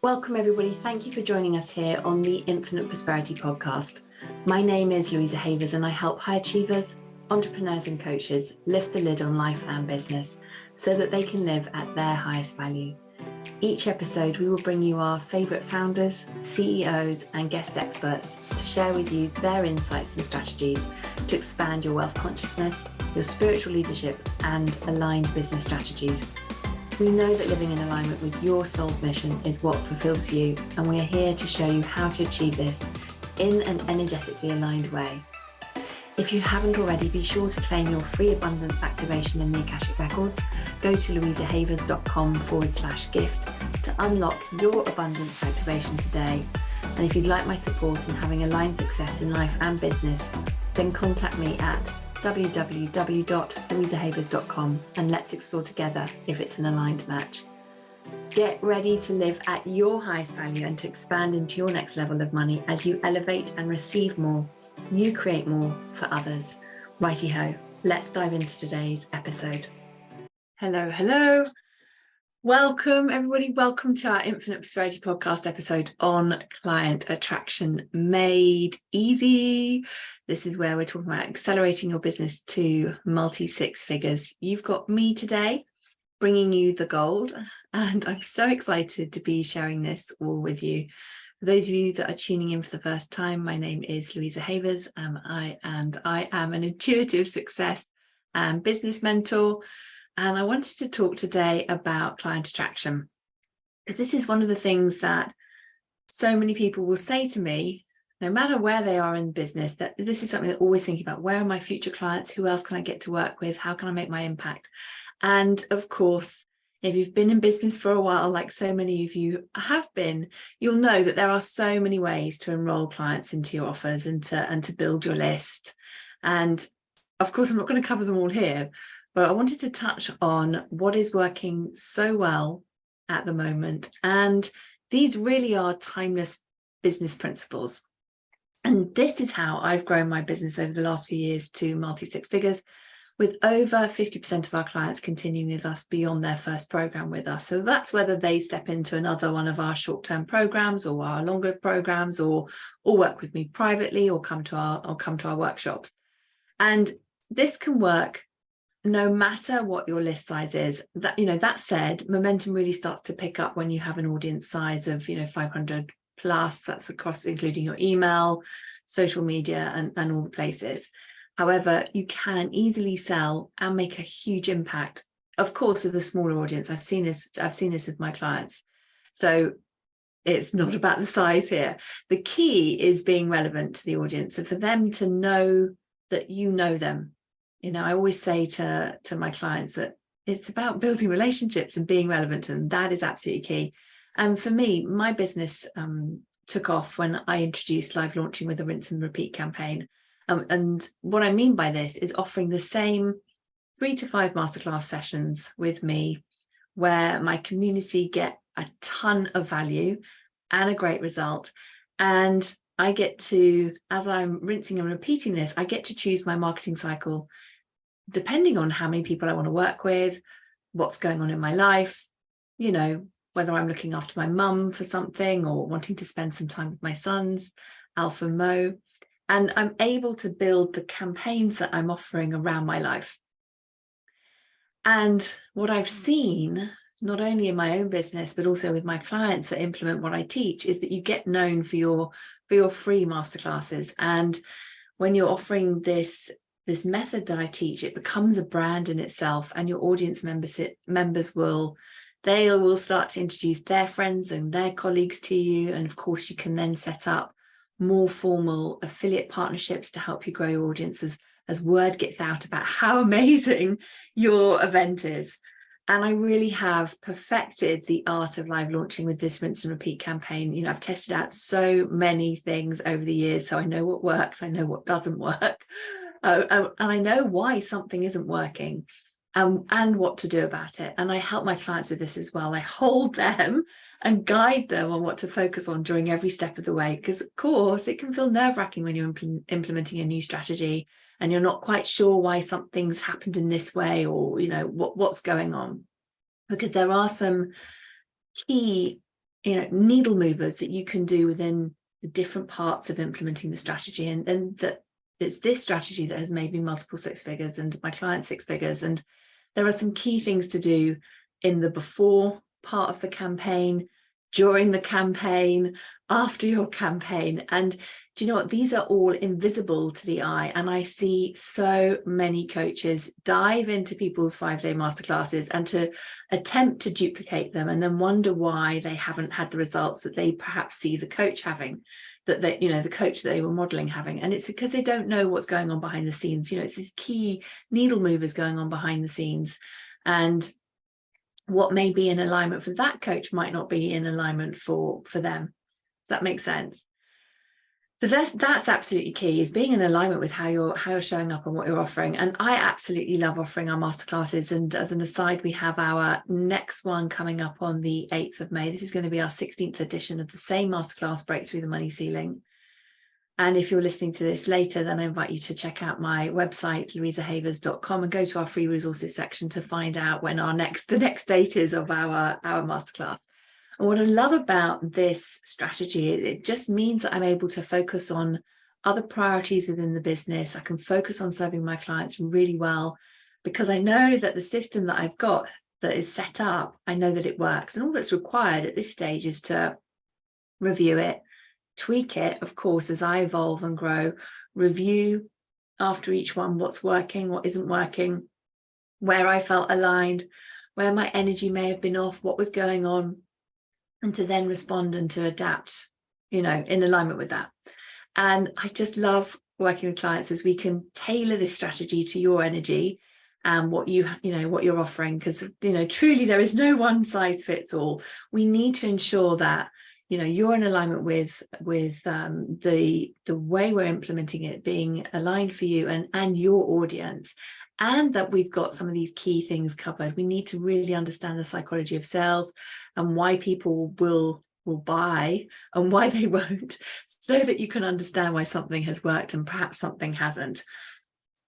Welcome everybody. Thank you for joining us here on the Infinite Prosperity Podcast. My name is Louisa Havers and I help high achievers, entrepreneurs and coaches lift the lid on life and business so that they can live at their highest value. Each episode we will bring you our favourite founders, CEOs and guest experts to share with you their insights and strategies to expand your wealth consciousness, your spiritual leadership and aligned business strategies. We know that living in alignment with your soul's mission is what fulfills you, and we are here to show you how to achieve this in an energetically aligned way. If you haven't already, be sure to claim your free abundance activation in the Akashic Records. Go to louisahavers.com/gift to unlock your abundance activation today. And if you'd like my support in having aligned success in life and business, then contact me at www.louisahavers.com and let's explore together if it's an aligned match. Get ready to live at your highest value and to expand into your next level of money as you elevate and receive more. You create more for others. Righty ho, let's dive into today's episode. Hello. Welcome everybody. Welcome to our Infinite Prosperity Podcast episode on client attraction made easy. This is where we're talking about accelerating your business to multi-six figures. You've got me today bringing you the gold, and I'm so excited to be sharing this all with you. For those of you that are tuning in for the first time, my name is Louisa Havers, and I am an intuitive success and business mentor. And I wanted to talk today about client attraction, because this is one of the things that so many people will say to me, no matter where they are in business, that this is something they're always thinking about. Where are my future clients? Who else can I get to work with? How can I make my impact? And of course, if you've been in business for a while, like so many of you have been, you'll know that there are so many ways to enroll clients into your offers and to build your list. And of course, I'm not going to cover them all here, but I wanted to touch on what is working so well at the moment. And these really are timeless business principles. And this is how I've grown my business over the last few years to multi-six figures, with over 50% of our clients continuing with us beyond their first program with us. So that's whether they step into another one of our short-term programs or our longer programs, or work with me privately, or come to our workshops. And this can work no matter what your list size is. That said, momentum really starts to pick up when you have an audience size of 500 plus. That's across including your email, social media and all the places. However, you can easily sell and make a huge impact, of course, with a smaller audience. I've seen this with my clients. So it's not about the size here. The key is being relevant to the audience, and for them to know that you know them. I always say to my clients that it's about building relationships and being relevant, and that is absolutely key. And for me, my business took off when I introduced live launching with a rinse and repeat campaign. And what I mean by this is offering the same 3 to 5 masterclass sessions with me, where my community get a ton of value and a great result. And I get to, as I'm rinsing and repeating this, I get to choose my marketing cycle depending on how many people I want to work with, what's going on in my life, whether I'm looking after my mum for something or wanting to spend some time with my sons, Alpha and Mo. And I'm able to build the campaigns that I'm offering around my life. And what I've seen, not only in my own business, but also with my clients that implement what I teach, is that you get known for your free masterclasses. And when you're offering this method that I teach, it becomes a brand in itself, and your audience members will start to introduce their friends and their colleagues to you. And of course, you can then set up more formal affiliate partnerships to help you grow your audiences as word gets out about how amazing your event is. And I really have perfected the art of live launching with this rinse and repeat campaign. I've tested out so many things over the years, so I know what works, I know what doesn't work. And I know why something isn't working, and what to do about it. And I help my clients with this as well. I hold them and guide them on what to focus on during every step of the way, because of course it can feel nerve-wracking when you're implementing a new strategy and you're not quite sure why something's happened in this way, or what's going on, because there are some key needle movers that you can do within the different parts of implementing the strategy, and that it's this strategy that has made me multiple six figures and my clients six figures. And there are some key things to do in the before part of the campaign, during the campaign, after your campaign. And do you know what? These are all invisible to the eye. And I see so many coaches dive into people's 5-day masterclasses and to attempt to duplicate them and then wonder why they haven't had the results that they perhaps see the coach having, that they, the coach that they were modeling having. And it's because they don't know what's going on behind the scenes. It's these key needle movers going on behind the scenes. And what may be in alignment for that coach might not be in alignment for them. Does that make sense? So that's absolutely key, is being in alignment with how you're showing up and what you're offering. And I absolutely love offering our masterclasses. And as an aside, we have our next one coming up on the 8th of May. This is going to be our 16th edition of the same masterclass, Break Through the Money Ceiling. And if you're listening to this later, then I invite you to check out my website, louisahavers.com, and go to our free resources section to find out when the next date is of our masterclass. And what I love about this strategy, it just means that I'm able to focus on other priorities within the business. I can focus on serving my clients really well because I know that the system that I've got that is set up, I know that it works. And all that's required at this stage is to review it, tweak it, of course, as I evolve and grow, review after each one what's working, what isn't working, where I felt aligned, where my energy may have been off, what was going on, and to then respond and to adapt, in alignment with that. And I just love working with clients as we can tailor this strategy to your energy and what you're offering, because truly there is no one size fits all. We need to ensure that you're in alignment with the way we're implementing it being aligned for you and your audience, and that we've got some of these key things covered. We need to really understand the psychology of sales and why people will buy and why they won't, so that you can understand why something has worked and perhaps something hasn't.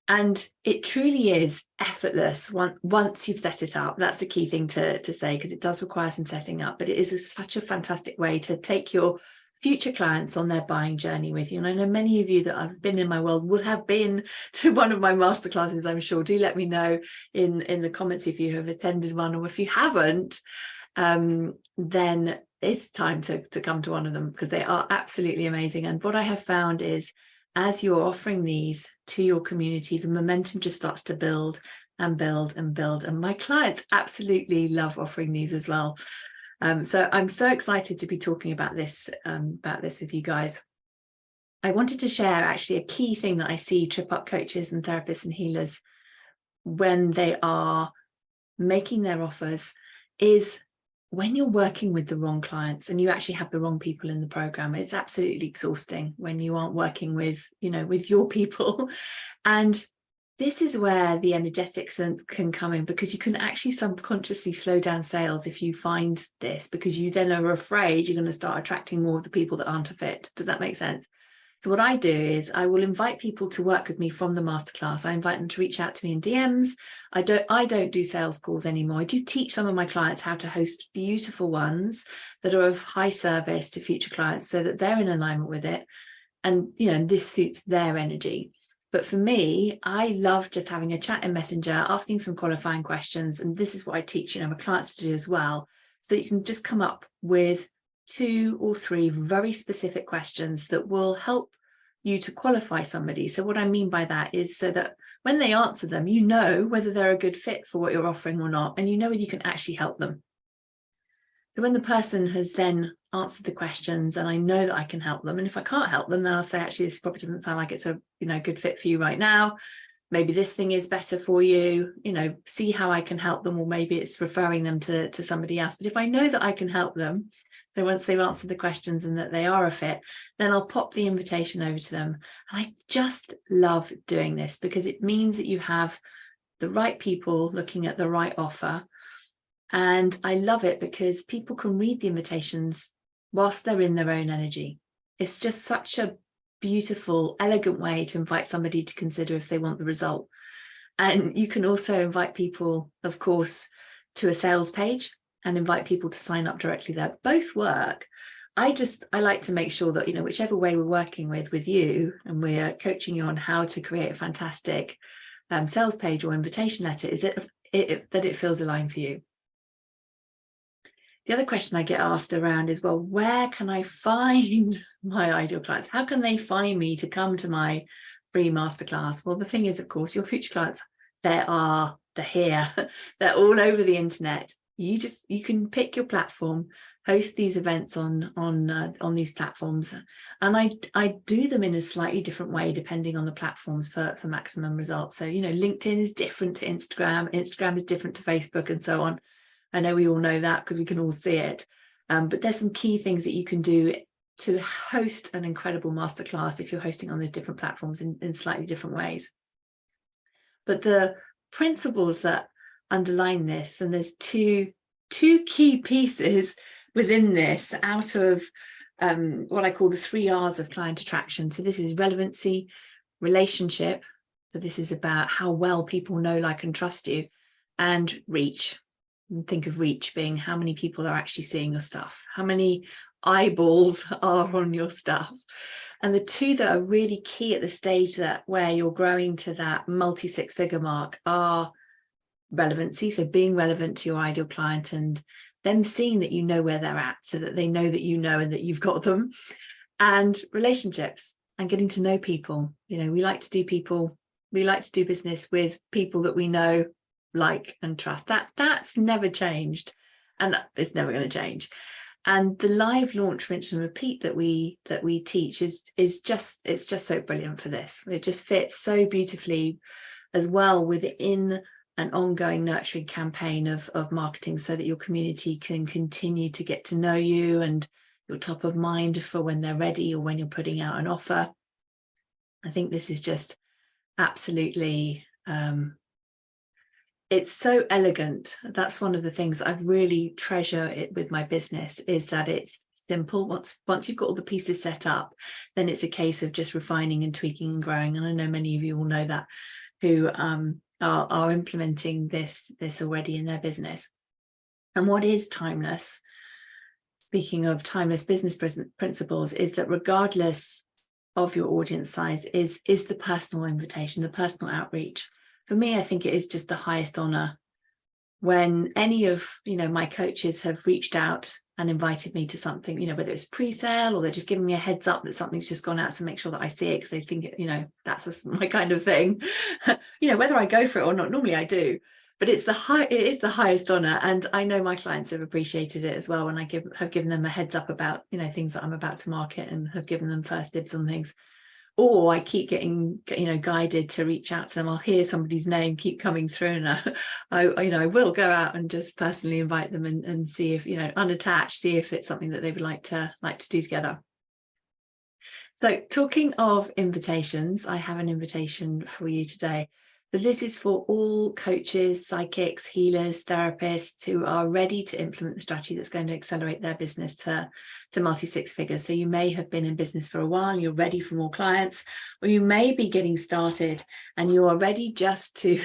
And it truly is effortless once you've set it up. That's a key thing to say, because it does require some setting up, but it is such a fantastic way to take your future clients on their buying journey with you. And I know many of you that have been in my world will have been to one of my masterclasses, I'm sure. Do let me know in the comments if you have attended one, or if you haven't, then it's time to come to one of them, because they are absolutely amazing. And what I have found is, as you're offering these to your community, the momentum just starts to build and build and build. And my clients absolutely love offering these as well. So I'm so excited to be talking about this with you guys. I wanted to share actually a key thing that I see trip up coaches and therapists and healers when they are making their offers is when you're working with the wrong clients and you actually have the wrong people in the program. It's absolutely exhausting when you aren't working with your people. And this is where the energetics can come in, because you can actually subconsciously slow down sales if you find this, because you then are afraid you're going to start attracting more of the people that aren't a fit. Does that make sense? So what I do is I will invite people to work with me from the masterclass. I invite them to reach out to me in DMs. I don't do sales calls anymore. I do teach some of my clients how to host beautiful ones that are of high service to future clients, so that they're in alignment with it. And, this suits their energy. But for me, I love just having a chat in Messenger, asking some qualifying questions. And this is what I teach, my clients to do as well. So you can just come up with 2 or 3 very specific questions that will help you to qualify somebody. So what I mean by that is so that when they answer them, whether they're a good fit for what you're offering or not, and whether you can actually help them. So when the person has then answered the questions and I know that I can help them, and if I can't help them, then I'll say, actually, this probably doesn't sound like it's a good fit for you right now. Maybe this thing is better for you, see how I can help them, or maybe it's referring them to somebody else. But if I know that I can help them, so once they've answered the questions and that they are a fit, then I'll pop the invitation over to them. And I just love doing this, because it means that you have the right people looking at the right offer. And I love it because people can read the invitations whilst they're in their own energy. It's just such a beautiful, elegant way to invite somebody to consider if they want the result. And you can also invite people, of course, to a sales page. and invite people to sign up directly there. Both work. I like to make sure that, whichever way we're working with you, and we're coaching you on how to create a fantastic sales page or invitation letter, is that it feels aligned for you. The other question I get asked around is, well, where can I find my ideal clients? How can they find me to come to my free masterclass? Well, the thing is, of course, your future clients, they're here. They're all over the internet. You can pick your platform, host these events on these platforms, and I do them in a slightly different way depending on the platforms for maximum results. So LinkedIn is different to Instagram is different to Facebook, and so on. I know we all know that because we can all see it, but there's some key things that you can do to host an incredible masterclass if you're hosting on those different platforms in slightly different ways. But the principles that underline this, and there's two key pieces within this out of what I call the 3 R's of client attraction. So this is relevancy, relationship, so this is about how well people know, like, and trust you, and reach. And think of reach being how many people are actually seeing your stuff, how many eyeballs are on your stuff. And the two that are really key at the stage where you're growing to that multi-6-figure mark are relevancy, so being relevant to your ideal client and them seeing that you know where they're at, so that they know that you know and that you've got them, and relationships and getting to know people. We like to do business with people that we know, like, and trust. That's never changed, and it's never going to change. And the live launch, rinse and repeat that we teach is just so brilliant for this. It just fits so beautifully as well within an ongoing nurturing campaign of marketing, so that your community can continue to get to know you and you're top of mind for when they're ready or when you're putting out an offer. I think this is just absolutely it's so elegant. That's one of the things I really treasure it with my business, is that it's simple. Once you've got all the pieces set up, then it's a case of just refining and tweaking and growing. And I know many of you will know that, who are implementing this already in their business. And what is timeless, speaking of timeless business principles, is that regardless of your audience size, is the personal invitation, the personal outreach. For me, I think it is just the highest honor when any of my coaches have reached out and invited me to something, whether it's pre-sale or they're just giving me a heads up that something's just gone out to make sure that I see it because they think that's my kind of thing. Whether I go for it or not, normally I do, but it is the highest honor. And I know my clients have appreciated it as well when I have given them a heads up about things that I'm about to market, and have given them first dibs on things. Or I keep getting, guided to reach out to them. I'll hear somebody's name keep coming through, and I will go out and just personally invite them and see if, unattached, see if it's something that they would like to do together. So talking of invitations, I have an invitation for you today. So this is for all coaches, psychics, healers, therapists who are ready to implement the strategy that's going to accelerate their business to multi-6 figures. So you may have been in business for a while, you're ready for more clients, or you may be getting started and you are ready just to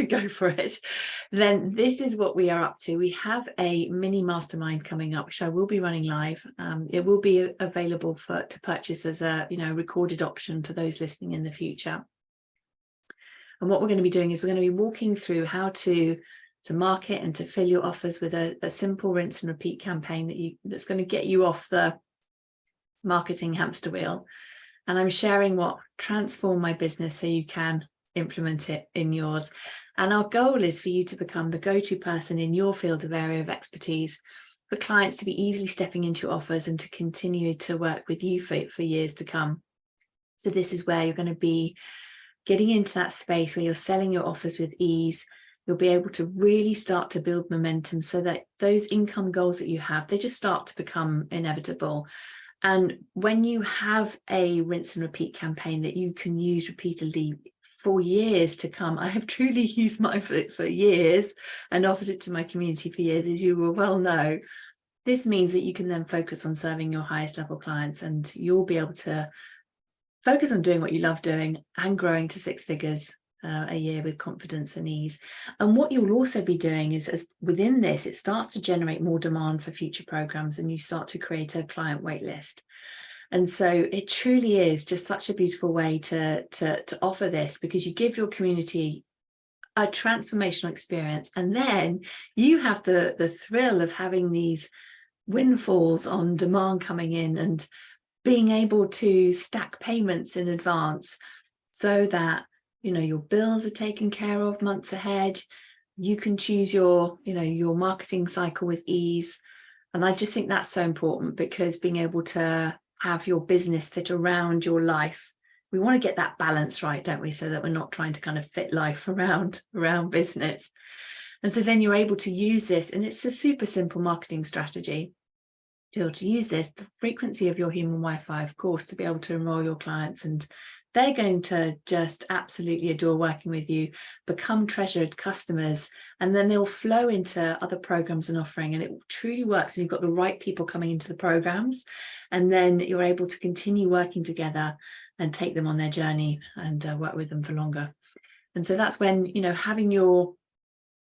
go for it. Then this is what we are up to. We have a mini mastermind coming up, which I will be running live. It will be available to purchase as a recorded option for those listening in the future. And what we're going to be doing is we're going to be walking through how to market and to fill your offers with a simple rinse and repeat campaign that's going to get you off the marketing hamster wheel. And I'm sharing what transformed my business so you can implement it in yours. And our goal is for you to become the go-to person in your field of area of expertise, for clients to be easily stepping into your offers and to continue to work with you for years to come. So this is where you're going to be getting into that space where you're selling your offers with ease. You'll be able to really start to build momentum so that those income goals that you have, they just start to become inevitable. And when you have a rinse and repeat campaign that you can use repeatedly for years to come, I have truly used mine for years and offered it to my community for years, as you will well know. This means that you can then focus on serving your highest level clients, and you'll be able to focus on doing what you love doing and growing to 6 figures a year with confidence and ease. And what you'll also be doing is, as within this, it starts to generate more demand for future programs, and you start to create a client wait list. And so it truly is just such a beautiful way to offer this, because you give your community a transformational experience, and then you have the thrill of having these windfalls on demand coming in and being able to stack payments in advance so that, you know, your bills are taken care of months ahead. You can choose your, you know, your marketing cycle with ease. And I just think that's so important, because being able to have your business fit around your life, we want to get that balance right, don't we? So that we're not trying to kind of fit life around business. And so then you're able to use this, and it's a super simple marketing strategy to be able to use this, the frequency of your human Wi-Fi, of course, to be able to enroll your clients. And they're going to just absolutely adore working with you, become treasured customers, and then they'll flow into other programs and offering. And it truly works. And you've got the right people coming into the programs, and then you're able to continue working together and take them on their journey and work with them for longer. And so that's when, you know, having your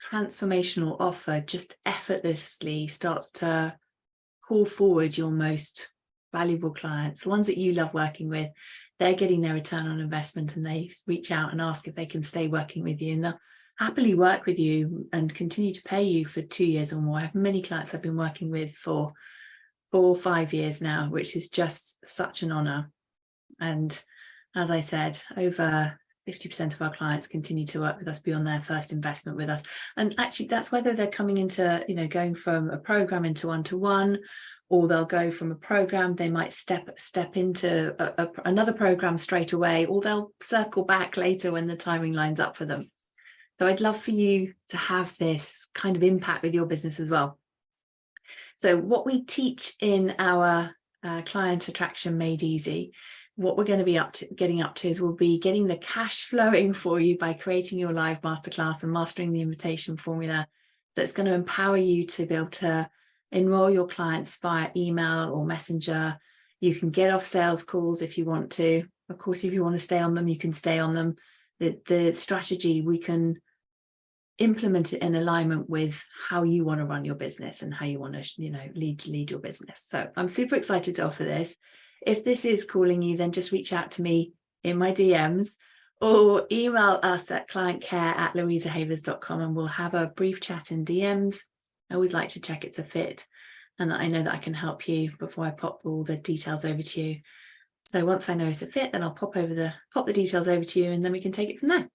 transformational offer just effortlessly starts to call forward your most valuable clients, the ones that you love working with. They're getting their return on investment, and they reach out and ask if they can stay working with you, and they'll happily work with you and continue to pay you for 2 years or more. I have many clients I've been working with for 4 or 5 years now, which is just such an honor. And as I said, over 50% of our clients continue to work with us beyond their first investment with us. And actually, that's whether they're coming into, you know, going from a program into one-to-one, or they'll go from a program, they might step into another program straight away, or they'll circle back later when the timing lines up for them. So I'd love for you to have this kind of impact with your business as well. So what we teach in our Client Attraction Made Easy, what we're going to be getting up to is we'll be getting the cash flowing for you by creating your live masterclass and mastering the invitation formula that's going to empower you to be able to enroll your clients via email or messenger. You can get off sales calls if you want to. Of course, if you want to stay on them, you can stay on them. The strategy, we can implement it in alignment with how you want to run your business and how you want to, you know, lead your business. So I'm super excited to offer this. If this is calling you, then just reach out to me in my DMs or email us at clientcare@louisahavers.com, and we'll have a brief chat in DMs. I always like to check it's a fit and that I know that I can help you before I pop all the details over to you. So once I know it's a fit, then I'll pop the details over to you, and then we can take it from there.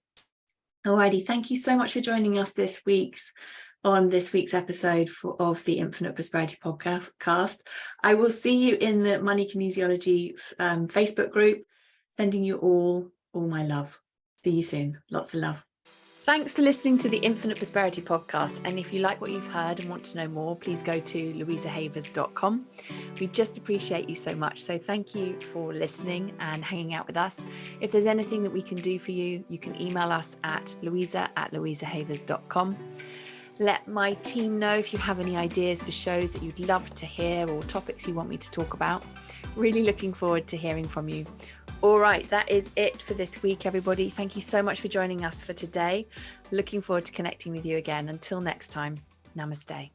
Alrighty, thank you so much for joining us this week's episode of the Infinite Prosperity Podcast. I will see you in the Money Kinesiology Facebook group. Sending you all my love. See you soon. Lots of love. Thanks for listening to the Infinite Prosperity Podcast. And if you like what you've heard and want to know more, please go to louisahavers.com. We just appreciate you so much. So thank you for listening and hanging out with us. If there's anything that we can do for you, you can email us at louisa@louisahavers.com. Let my team know if you have any ideas for shows that you'd love to hear or topics you want me to talk about. Really looking forward to hearing from you. All right, that is it for this week, everybody. Thank you so much for joining us for today. Looking forward to connecting with you again. Until next time, namaste.